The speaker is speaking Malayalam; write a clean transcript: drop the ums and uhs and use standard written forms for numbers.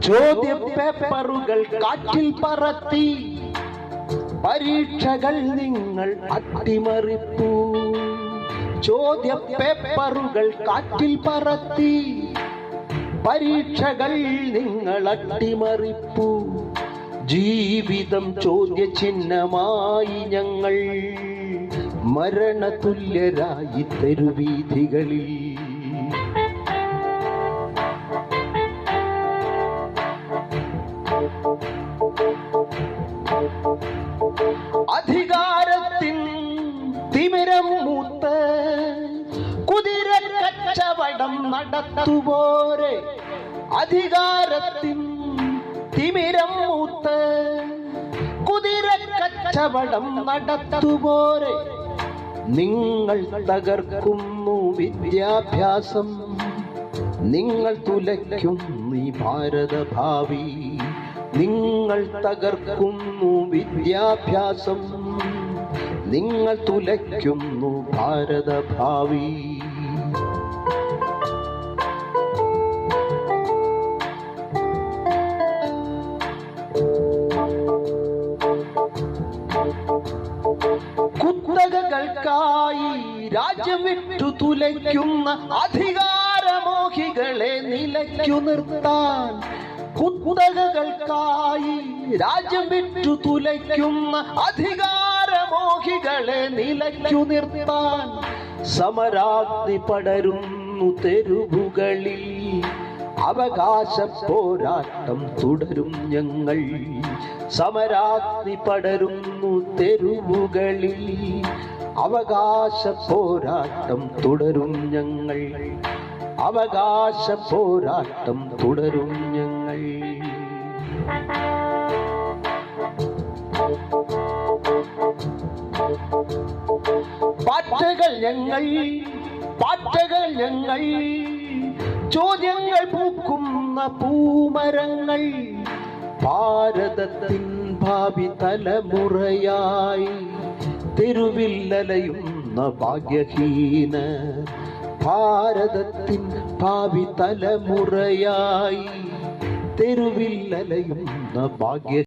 ചോദ്യ പേപ്പറുകൾ കാറ്റിൽ പറത്തി പരീക്ഷകൾ നിങ്ങൾ അട്ടിമറിപ്പൂ. ചോദ്യ പേപ്പറുകൾ കാറ്റിൽ പറത്തി പരീക്ഷകൾ നിങ്ങൾ അട്ടിമറിപ്പൂ. ജീവിതം ചോദ്യചിഹ്നമായി ഞങ്ങൾ മരണതുല്യരായി തെരുവീഥികളിൽ. അധികാരത്തിൻ തിമിരം മൂത്ത് കുതിര കച്ചവടം നടത്തുപോരെ. അധികാരത്തിൻ തിമിരം മൂത്ത് കുതിര കച്ചവടം നടത്തുപോരെ. നിങ്ങൾ തകർക്കുന്നു വിദ്യാഭ്യാസം, നിങ്ങൾ തുലയ്ക്കുന്നു ഈ ഭാരത ഭാവി. നിങ്ങൾ തകർക്കുന്നു വിദ്യാഭ്യാസം, നിങ്ങൾ തുലയ്ക്കുന്നു ഭാരത ഭാവി. കുത്തകകൾക്കായി രാജ്യം വിട്ടു തുലയ്ക്കുന്ന അധികാരമോഹികളെ നിലയ്ക്കു നിർത്താൻ. കുത്തകകൾക്കായി രാജ്യം വിട്ടു തുലയ്ക്കുന്ന അധികാരമോഹികളെ നിലയ്ക്കു നിർത്താൻ സമരാഗ്നി പടരുന്നു തെരുവുകളിൽ. അവകാശ പോരാട്ടം തുടരും ഞങ്ങൾ. സമരാഗ്നി പടരുന്നു തെരുവുകളിൽ. അവകാശ പോരാട്ടം തുടരും ഞങ്ങൾ. അവകാശ പോരാട്ടം തുടരും ഞങ്ങൾ. പാറ്റകൾ ഞങ്ങൾ, പാറ്റകൾ ഞങ്ങൾ, ചോദ്യങ്ങൾ പൂക്കുന്ന പൂമരങ്ങൾ. ഭാരതത്തിൻ ഭാവി തലമുറയായി തെരുവിൽ അലയുന്ന ഭാഗ്യഹീന. ഭാരതത്തിൻ ഭാവി തലമുറയായി തെരുവിൽ അലയുന്ന ഭാഗ്യ